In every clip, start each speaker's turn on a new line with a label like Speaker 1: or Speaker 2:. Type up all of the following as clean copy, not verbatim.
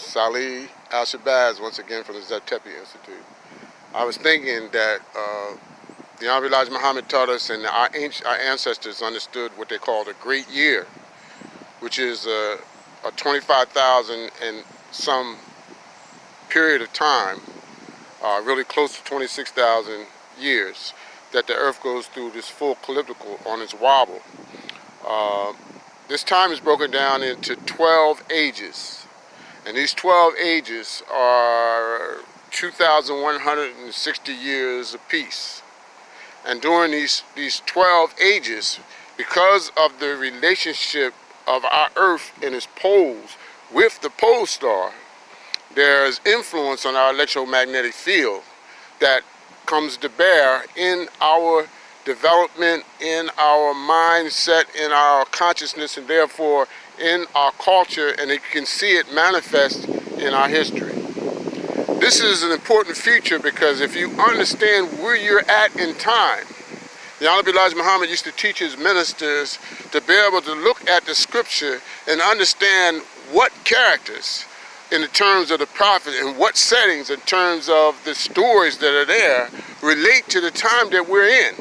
Speaker 1: Salih Al-Shabazz once again from the Zatepi Institute. I was thinking that the Honorable Elijah Muhammad taught us, and our ancestors understood what they called a great year, which is a 25,000 and some period of time, really close to 26,000 years, that the earth goes through this full elliptical on its wobble. This time is broken down into 12 ages, and these 12 ages are 2,160 years apiece. And during these 12 ages, because of the relationship of our earth and its poles with the pole star, there's influence on our electromagnetic field that comes to bear in our development, in our mindset, in our consciousness, and therefore in our culture, and you can see it manifest in our history. This is an important feature because if you understand where you're at in time, the Honorable Elijah Muhammad used to teach his ministers to be able to look at the scripture and understand what characters in the terms of the prophet and what settings in terms of the stories that are there relate to the time that we're in.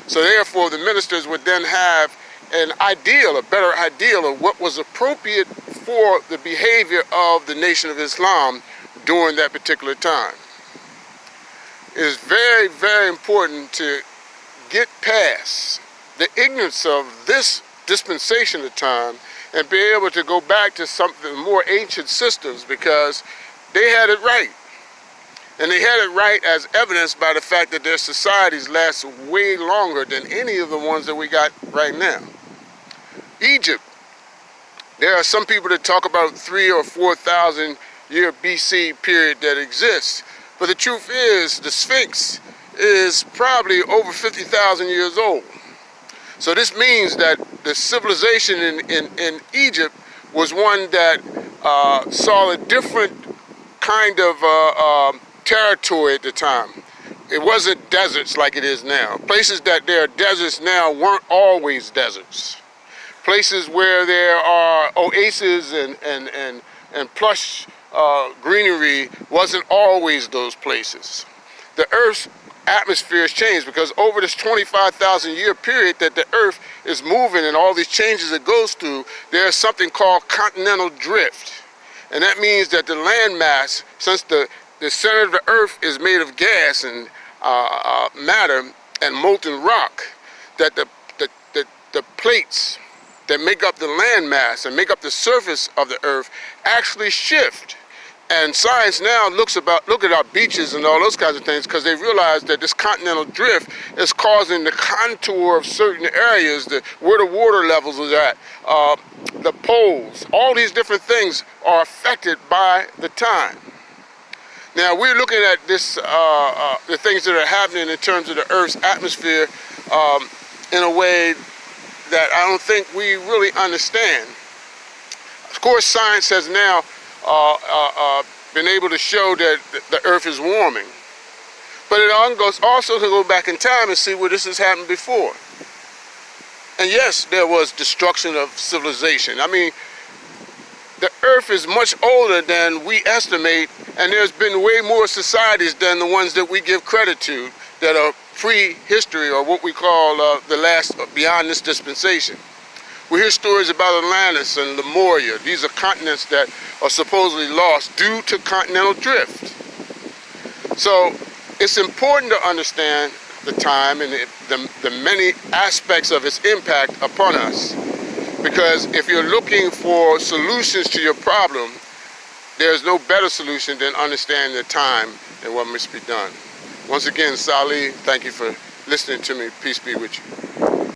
Speaker 1: So therefore the ministers would then have an ideal, a better ideal of what was appropriate for the behavior of the Nation of Islam during that particular time. It is very, very important to get past the ignorance of this dispensation of time and be able to go back to something more ancient systems, because they had it right. And they had it right as evidenced by the fact that their societies last way longer than any of the ones that we got right now. Egypt, there are some people that talk about 3,000 or 4,000 year BC period that exists, but the truth is the Sphinx is probably over 50,000 years old. So this means that the civilization in Egypt was one that saw a different kind of territory at the time. It wasn't deserts like it is now. Places that there are deserts now weren't always deserts. Places where there are oases and plush greenery wasn't always those places. The Earth's atmosphere has changed because over this 25,000 year period that the Earth is moving and all these changes it goes through, there's something called continental drift. And that means that the landmass, since the center of the Earth is made of gas and matter and molten rock, that the plates that make up the landmass and make up the surface of the Earth actually shift. And science now look at our beaches and all those kinds of things because they realize that this continental drift is causing the contour of certain areas, where the water levels are at, the poles, all these different things are affected by the time. Now we're looking at this, the things that are happening in terms of the Earth's atmosphere in a way that I don't think we really understand. Of course, science has now been able to show that the Earth is warming. But it also can go back in time and see where this has happened before. And yes, there was destruction of civilization. I mean, the Earth is much older than we estimate, and there's been way more societies than the ones that we give credit to that are pre-history, or what we call the last beyond this dispensation. We hear stories about Atlantis and Lemuria. These are continents that are supposedly lost due to continental drift. So it's important to understand the time and the many aspects of its impact upon us. Because if you're looking for solutions to your problem, there's no better solution than understanding the time and what must be done. Once again, Salih, thank you for listening to me. Peace be with you.